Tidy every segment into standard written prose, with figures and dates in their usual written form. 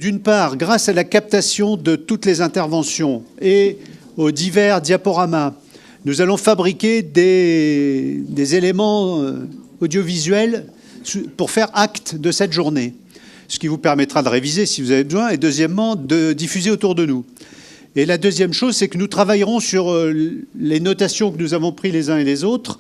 D'une part, grâce à la captation de toutes les interventions et aux divers diaporamas, nous allons fabriquer des éléments audiovisuels pour faire acte de cette journée, ce qui vous permettra de réviser si vous avez besoin, et deuxièmement, de diffuser autour de nous. Et la deuxième chose, c'est que nous travaillerons sur les notations que nous avons prises les uns et les autres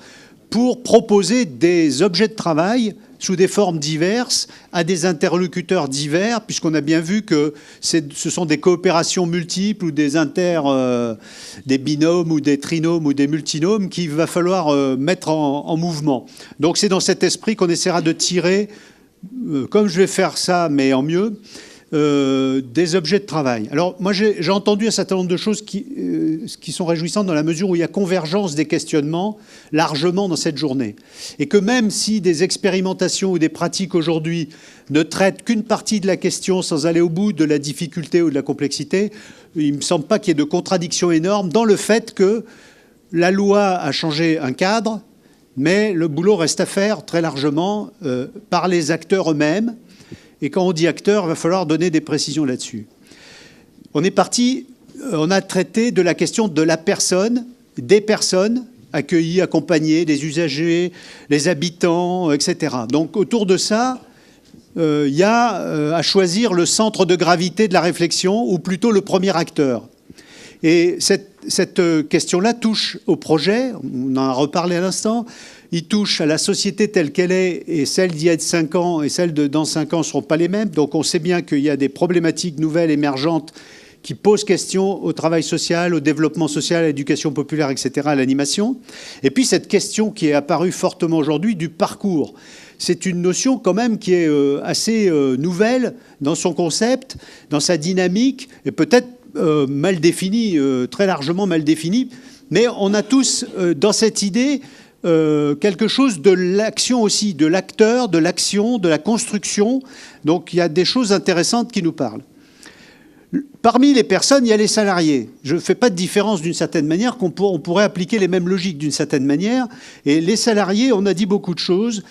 pour proposer des objets de travail sous des formes diverses, à des interlocuteurs divers, puisqu'on a bien vu que ce sont des coopérations multiples ou des des binômes ou des trinômes ou des multinômes qu'il va falloir mettre en mouvement. Donc c'est dans cet esprit qu'on essaiera de tirer, comme je vais faire ça, mais en mieux, des objets de travail. Alors moi j'ai entendu un certain nombre de choses qui sont réjouissantes dans la mesure où il y a convergence des questionnements largement dans cette journée. Et que même si des expérimentations ou des pratiques aujourd'hui ne traitent qu'une partie de la question sans aller au bout de la difficulté ou de la complexité, il ne me semble pas qu'il y ait de contradiction énorme dans le fait que la loi a changé un cadre, mais le boulot reste à faire très largement par les acteurs eux-mêmes. Et quand on dit acteur, il va falloir donner des précisions là-dessus. On est parti, on a traité de la question de la personne, des personnes accueillies, accompagnées, des usagers, les habitants, etc. Donc autour de ça, il y a à choisir le centre de gravité de la réflexion, ou plutôt le premier acteur. Et cette question-là touche au projet, on en a reparlé à l'instant. Il touche à la société telle qu'elle est, et celle d'il y a 5 ans et celle de dans 5 ans ne seront pas les mêmes. Donc on sait bien qu'il y a des problématiques nouvelles, émergentes, qui posent question au travail social, au développement social, à l'éducation populaire, etc., à l'animation. Et puis cette question qui est apparue fortement aujourd'hui du parcours. C'est une notion quand même qui est assez nouvelle dans son concept, dans sa dynamique, et peut-être mal définie, très largement mal définie. Mais on a tous dans cette idée quelque chose de l'action aussi, de l'acteur, de l'action, de la construction. Donc il y a des choses intéressantes qui nous parlent. Parmi les personnes, il y a les salariés. Je ne fais pas de différence d'une certaine manière, on pourrait appliquer les mêmes logiques d'une certaine manière. Et les salariés, on a dit beaucoup de choses.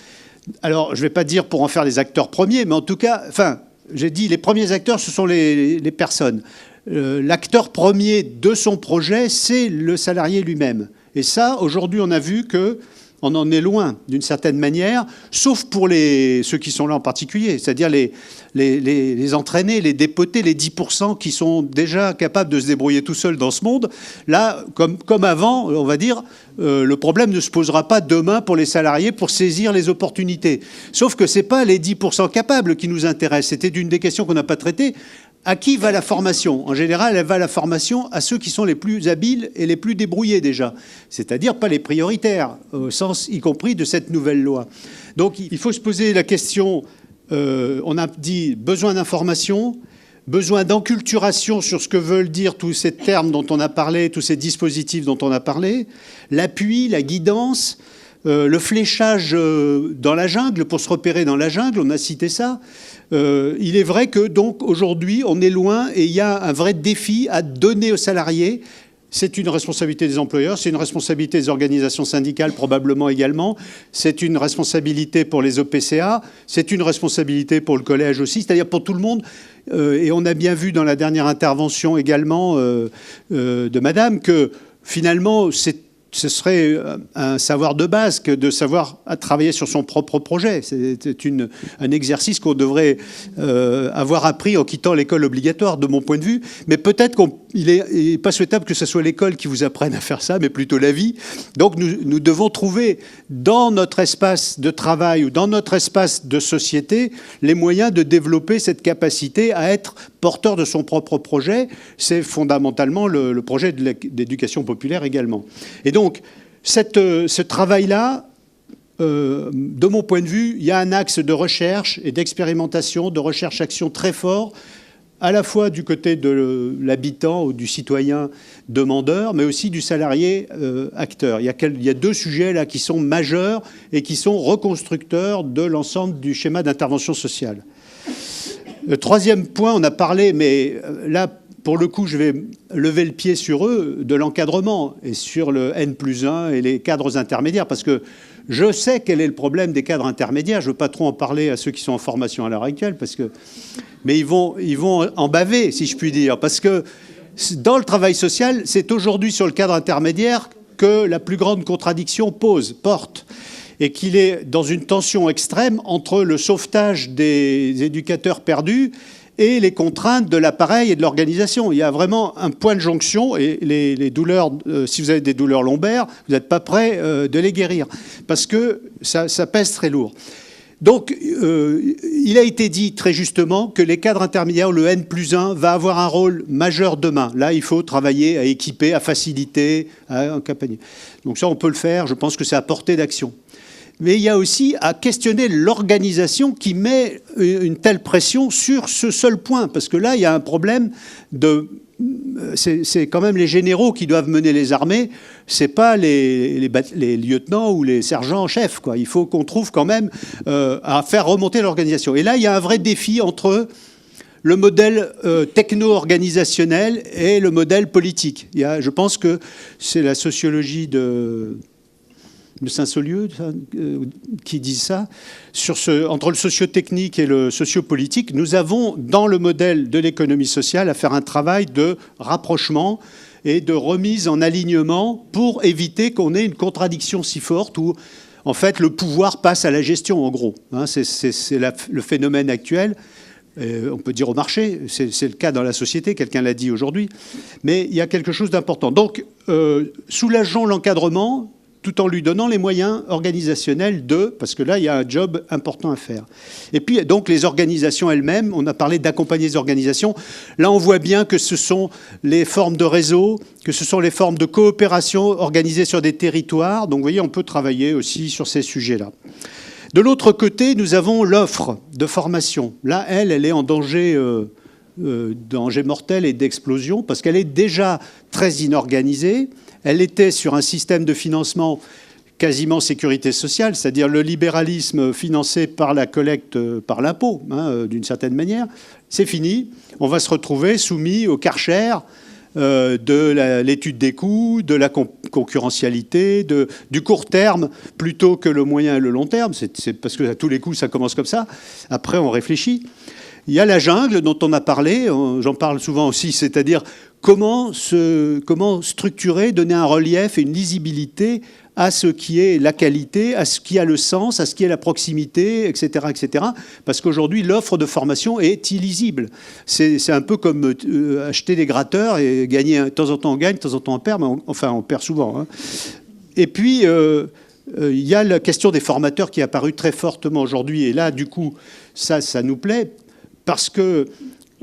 Alors je ne vais pas dire pour en faire les acteurs premiers, mais en tout cas, enfin, j'ai dit les premiers acteurs, ce sont les personnes. L'acteur premier de son projet, c'est le salarié lui-même. Et ça, aujourd'hui, on a vu qu'on en est loin, d'une certaine manière, sauf pour ceux qui sont là en particulier, c'est-à-dire les entraînés, les dépotés, les 10% qui sont déjà capables de se débrouiller tout seuls dans ce monde. Là, comme avant, on va dire, le problème ne se posera pas demain pour les salariés pour saisir les opportunités. Sauf que ce n'est pas les 10% capables qui nous intéressent. C'était une des questions qu'on n'a pas traitées. À qui va la formation? En général, elle va la formation à ceux qui sont les plus habiles et les plus débrouillés déjà. C'est-à-dire pas les prioritaires, au sens y compris de cette nouvelle loi. Donc il faut se poser la question, on a dit besoin d'information, besoin d'enculturation sur ce que veulent dire tous ces termes dont on a parlé, tous ces dispositifs dont on a parlé, l'appui, la guidance, le fléchage dans la jungle, pour se repérer dans la jungle, on a cité ça. Il est vrai que donc aujourd'hui on est loin et il y a un vrai défi à donner aux salariés. C'est une responsabilité des employeurs, c'est une responsabilité des organisations syndicales probablement également, c'est une responsabilité pour les OPCA, c'est une responsabilité pour le collège aussi, c'est-à-dire pour tout le monde. Et on a bien vu dans la dernière intervention également de Madame que finalement ce serait un savoir de base que de savoir travailler sur son propre projet. C'est un exercice qu'on devrait avoir appris en quittant l'école obligatoire, de mon point de vue. Mais peut-être qu'il n'est pas souhaitable que ce soit l'école qui vous apprenne à faire ça, mais plutôt la vie. Donc nous devons trouver dans notre espace de travail ou dans notre espace de société les moyens de développer cette capacité à être porteur de son propre projet. C'est fondamentalement le projet de l'éducation populaire également. Et donc, ce travail-là, de mon point de vue, il y a un axe de recherche et d'expérimentation, de recherche-action très fort, à la fois du côté de l'habitant ou du citoyen demandeur, mais aussi du salarié acteur. Il y a 2 sujets là qui sont majeurs et qui sont reconstructeurs de l'ensemble du schéma d'intervention sociale. Le 3e point, on a parlé, mais là, pour le coup, je vais lever le pied sur eux, de l'encadrement et sur le N+1 et les cadres intermédiaires, parce que Je sais quel est le problème des cadres intermédiaires. Je ne veux pas trop en parler à ceux qui sont en formation à l'heure actuelle, mais ils vont en baver, si je puis dire. Parce que dans le travail social, c'est aujourd'hui sur le cadre intermédiaire que la plus grande contradiction porte. Et qu'il est dans une tension extrême entre le sauvetage des éducateurs perdus et les contraintes de l'appareil et de l'organisation. Il y a vraiment un point de jonction, et les douleurs, si vous avez des douleurs lombaires, vous n'êtes pas prêt de les guérir, parce que ça pèse très lourd. Donc, il a été dit très justement que les cadres intermédiaires, le N+1, va avoir un rôle majeur demain. Là, il faut travailler à équiper, à faciliter, à accompagner. Donc ça, on peut le faire. Je pense que c'est à portée d'action. Mais il y a aussi à questionner l'organisation qui met une telle pression sur ce seul point. Parce que là, il y a un problème de... C'est quand même les généraux qui doivent mener les armées. Ce n'est pas les lieutenants ou les sergents en chef, quoi. Il faut qu'on trouve quand même à faire remonter l'organisation. Et là, il y a un vrai défi entre le modèle techno-organisationnel et le modèle politique. Je pense que c'est la sociologie de Saint-Saulieu qui dit ça, entre le socio-technique et le socio-politique. Nous avons, dans le modèle de l'économie sociale, à faire un travail de rapprochement et de remise en alignement pour éviter qu'on ait une contradiction si forte où, en fait, le pouvoir passe à la gestion, en gros. C'est le phénomène actuel. On peut dire au marché, c'est le cas dans la société, quelqu'un l'a dit aujourd'hui. Mais il y a quelque chose d'important. Donc, soulageons l'encadrement, tout en lui donnant les moyens organisationnels parce que là, il y a un job important à faire. Et puis, donc, les organisations elles-mêmes, on a parlé d'accompagner les organisations. Là, on voit bien que ce sont les formes de réseau, que ce sont les formes de coopération organisées sur des territoires. Donc, vous voyez, on peut travailler aussi sur ces sujets-là. De l'autre côté, nous avons l'offre de formation. Là, elle est en danger mortel et d'explosion parce qu'elle est déjà très inorganisée. Elle était sur un système de financement quasiment sécurité sociale, c'est-à-dire le libéralisme financé par la collecte, par l'impôt, d'une certaine manière. C'est fini. On va se retrouver soumis au Karcher de l'étude des coûts, de la concurrentialité, du court terme plutôt que le moyen et le long terme. C'est parce que à tous les coups, ça commence comme ça. Après, on réfléchit. Il y a la jungle dont on a parlé, j'en parle souvent aussi, c'est-à-dire comment structurer, donner un relief et une lisibilité à ce qui est la qualité, à ce qui a le sens, à ce qui est la proximité, etc. etc. Parce qu'aujourd'hui, l'offre de formation est illisible. C'est un peu comme acheter des gratteurs et gagner, de temps en temps on gagne, de temps en temps on perd, mais enfin on perd souvent. Et puis, il y a la question des formateurs qui est apparue très fortement aujourd'hui. Et là, du coup, ça nous plaît. Parce que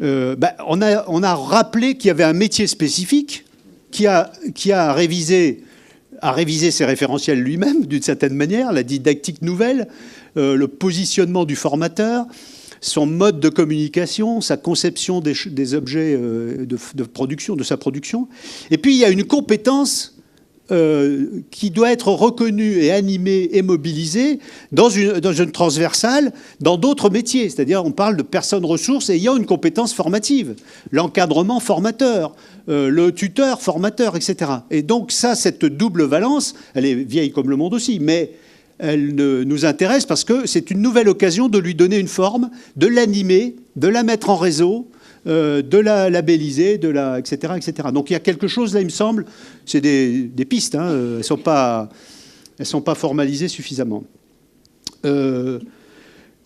on a rappelé qu'il y avait un métier spécifique qui a révisé ses référentiels lui-même, d'une certaine manière, la didactique nouvelle, le positionnement du formateur, son mode de communication, sa conception des objets de production, de sa production. Et puis, il y a une compétence qui doit être reconnue et animée et mobilisée dans une transversale, dans d'autres métiers. C'est-à-dire, on parle de personnes ressources ayant une compétence formative, l'encadrement formateur, le tuteur formateur, etc. Et donc ça, cette double valence, elle est vieille comme le monde aussi, mais elle nous intéresse parce que c'est une nouvelle occasion de lui donner une forme, de l'animer, de la mettre en réseau, de la labelliser, etc., etc. Donc il y a quelque chose, là, il me semble, c'est des pistes, elles ne sont pas formalisées suffisamment. Il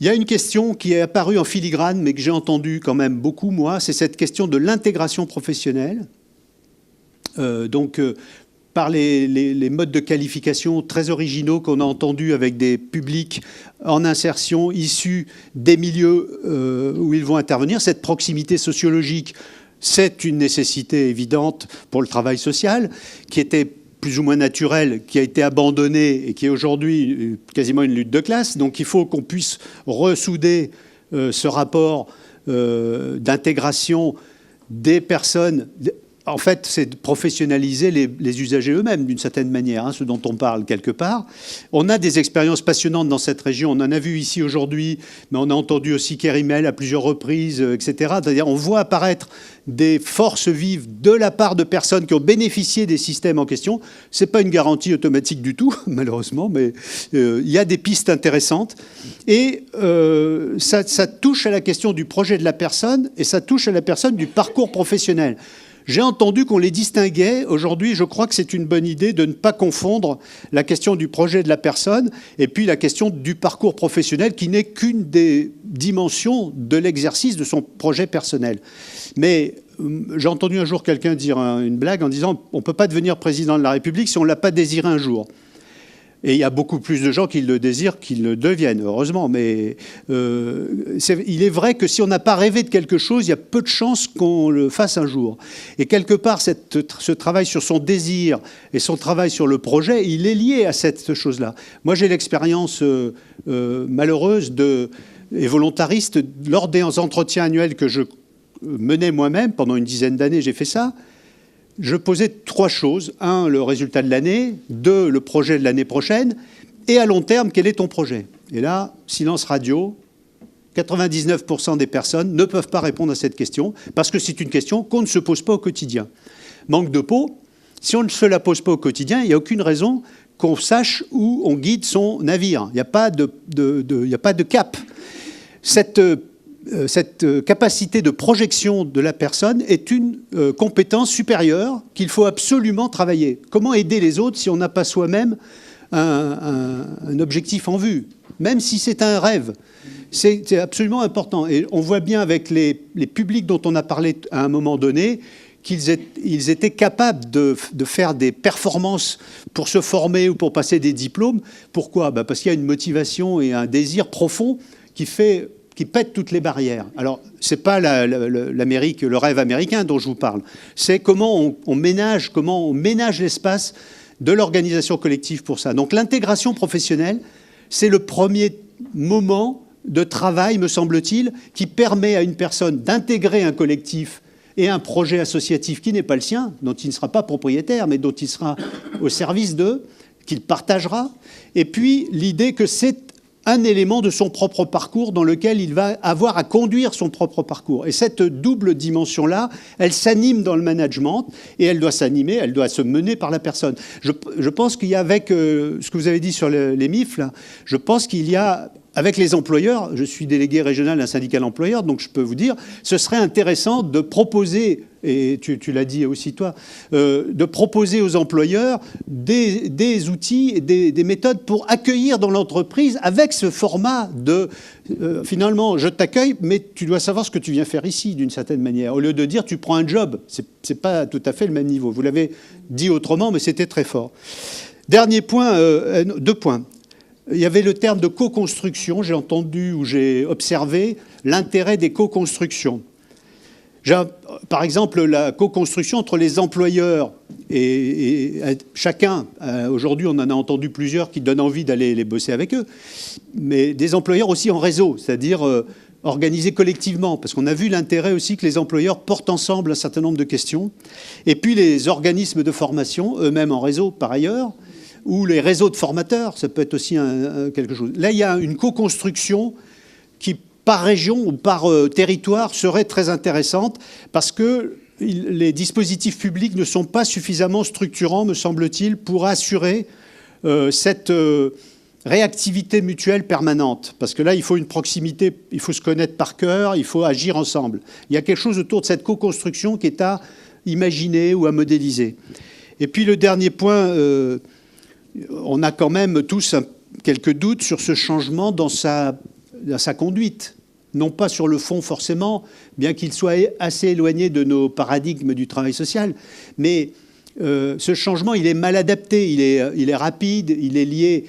y a une question qui est apparue en filigrane, mais que j'ai entendue quand même beaucoup, moi, c'est cette question de l'intégration professionnelle. Par les modes de qualification très originaux qu'on a entendus avec des publics en insertion issus des milieux où ils vont intervenir. Cette proximité sociologique, c'est une nécessité évidente pour le travail social, qui était plus ou moins naturelle, qui a été abandonnée et qui est aujourd'hui quasiment une lutte de classe. Donc il faut qu'on puisse ressouder ce rapport d'intégration des personnes en fait, c'est de professionnaliser les usagers eux-mêmes, d'une certaine manière, hein, ce dont on parle quelque part. On a des expériences passionnantes dans cette région. On en a vu ici aujourd'hui, mais on a entendu aussi Kerimel à plusieurs reprises, etc. C'est-à-dire, on voit apparaître des forces vives de la part de personnes qui ont bénéficié des systèmes en question. Ce n'est pas une garantie automatique du tout, malheureusement, mais il y a des pistes intéressantes. Et ça touche à la question du projet de la personne et ça touche à la personne du parcours professionnel. J'ai entendu qu'on les distinguait. Aujourd'hui, je crois que c'est une bonne idée de ne pas confondre la question du projet de la personne et puis la question du parcours professionnel qui n'est qu'une des dimensions de l'exercice de son projet personnel. Mais j'ai entendu un jour quelqu'un dire une blague en disant « on ne peut pas devenir président de la République si on ne l'a pas désiré un jour ». Et il y a beaucoup plus de gens qui le désirent qu'ils le deviennent, heureusement. Mais il est vrai que si on n'a pas rêvé de quelque chose, il y a peu de chances qu'on le fasse un jour. Et quelque part, ce travail sur son désir et son travail sur le projet, il est lié à cette chose-là. Moi, j'ai l'expérience malheureuse et volontariste lors des entretiens annuels que je menais moi-même. Pendant une dizaine d'années, j'ai fait ça. Je posais 3 choses. 1, le résultat de l'année. 2, le projet de l'année prochaine. Et à long terme, quel est ton projet? Et là, silence radio, 99% des personnes ne peuvent pas répondre à cette question parce que c'est une question qu'on ne se pose pas au quotidien. Manque de peau, si on ne se la pose pas au quotidien, il n'y a aucune raison qu'on sache où on guide son navire. Il n'y a pas de cap. Cette capacité de projection de la personne est une compétence supérieure qu'il faut absolument travailler. Comment aider les autres si on n'a pas soi-même un objectif en vue, même si c'est un rêve? C'est absolument important. Et on voit bien avec les publics dont on a parlé à un moment donné qu'ils étaient capables de faire des performances pour se former ou pour passer des diplômes. Pourquoi? Parce qu'il y a une motivation et un désir profond qui pète toutes les barrières. Alors, ce n'est pas l'Amérique, le rêve américain dont je vous parle. C'est comment on ménage l'espace de l'organisation collective pour ça. Donc, l'intégration professionnelle, c'est le premier moment de travail, me semble-t-il, qui permet à une personne d'intégrer un collectif et un projet associatif qui n'est pas le sien, dont il ne sera pas propriétaire, mais dont il sera au service d'eux, qu'il partagera. Et puis, l'idée que c'est un élément de son propre parcours dans lequel il va avoir à conduire son propre parcours. Et cette double dimension-là, elle s'anime dans le management et elle doit s'animer, elle doit se mener par la personne. Je pense qu'il y a, avec ce que vous avez dit sur les MIF, là, je pense qu'il y a, avec les employeurs, je suis délégué régional d'un syndicat d'employeurs, donc je peux vous dire, ce serait intéressant de proposer, et tu l'as dit aussi toi, de proposer aux employeurs des outils, des méthodes pour accueillir dans l'entreprise avec ce format de, finalement, je t'accueille, mais tu dois savoir ce que tu viens faire ici, d'une certaine manière. Au lieu de dire, tu prends un job, c'est pas tout à fait le même niveau. Vous l'avez dit autrement, mais c'était très fort. Dernier point, 2 points. Il y avait le terme de co-construction. J'ai entendu ou j'ai observé l'intérêt des co-constructions. Par exemple, la co-construction entre les employeurs et chacun. Aujourd'hui, on en a entendu plusieurs qui donnent envie d'aller les bosser avec eux. Mais des employeurs aussi en réseau, c'est-à-dire organisés collectivement. Parce qu'on a vu l'intérêt aussi que les employeurs portent ensemble un certain nombre de questions. Et puis les organismes de formation, eux-mêmes en réseau par ailleurs, ou les réseaux de formateurs, ça peut être aussi quelque chose. Là, il y a une co-construction qui, par région ou par territoire, serait très intéressante parce que les dispositifs publics ne sont pas suffisamment structurants, me semble-t-il, pour assurer cette réactivité mutuelle permanente. Parce que là, il faut une proximité, il faut se connaître par cœur, il faut agir ensemble. Il y a quelque chose autour de cette co-construction qui est à imaginer ou à modéliser. Et puis le dernier point... on a quand même tous quelques doutes sur ce changement dans sa conduite. Non pas sur le fond forcément, bien qu'il soit assez éloigné de nos paradigmes du travail social, mais ce changement, il est mal adapté, il est rapide, il est lié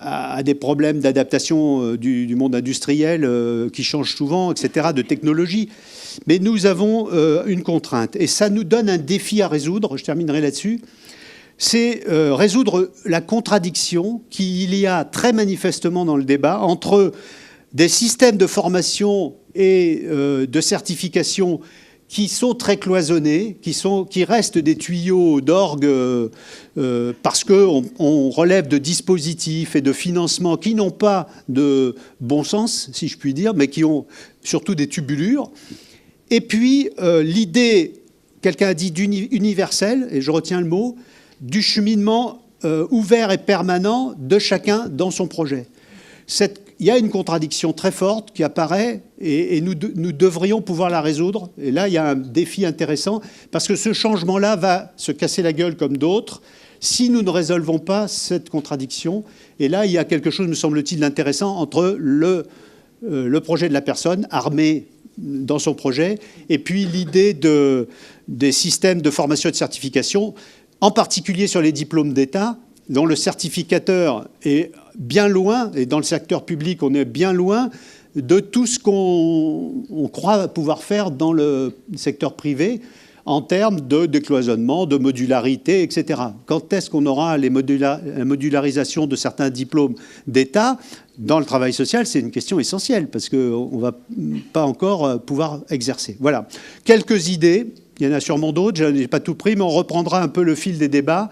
à des problèmes d'adaptation du monde industriel qui changent souvent, etc., de technologie. Mais nous avons une contrainte, et ça nous donne un défi à résoudre, je terminerai là-dessus, c'est résoudre la contradiction qu'il y a très manifestement dans le débat entre des systèmes de formation et de certification qui sont très cloisonnés, qui restent des tuyaux d'orgue parce qu'on relève de dispositifs et de financements qui n'ont pas de bon sens, si je puis dire, mais qui ont surtout des tubulures. Et puis, l'idée, quelqu'un a dit universelle, et je retiens le mot, du cheminement ouvert et permanent de chacun dans son projet. Il y a une contradiction très forte qui apparaît et nous devrions pouvoir la résoudre. Et là, il y a un défi intéressant parce que ce changement-là va se casser la gueule comme d'autres si nous ne résolvons pas cette contradiction. Et là, il y a quelque chose, me semble-t-il, d'intéressant entre le projet de la personne armée dans son projet et puis l'idée des systèmes de formation et de certification, en particulier sur les diplômes d'État, dont le certificateur est bien loin, et dans le secteur public, on est bien loin de tout ce qu'on croit pouvoir faire dans le secteur privé en termes de décloisonnement, de modularité, etc. Quand est-ce qu'on aura la modularisation de certains diplômes d'État? Dans le travail social, c'est une question essentielle, parce qu'on ne va pas encore pouvoir exercer. Voilà. Quelques idées, il y en a sûrement d'autres, je n'ai pas tout pris, mais on reprendra un peu le fil des débats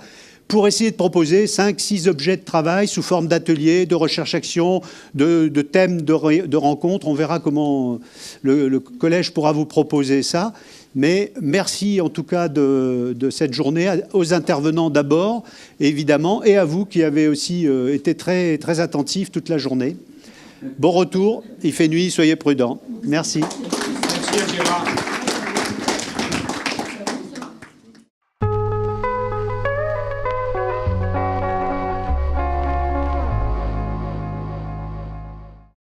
pour essayer de proposer 5-6 objets de travail sous forme d'ateliers, de recherche-action, de thèmes de rencontres. On verra comment le collège pourra vous proposer ça. Mais merci en tout cas de cette journée, aux intervenants d'abord, évidemment, et à vous qui avez aussi été très, très attentifs toute la journée. Bon retour, il fait nuit, soyez prudents. Merci. Merci à Gérard.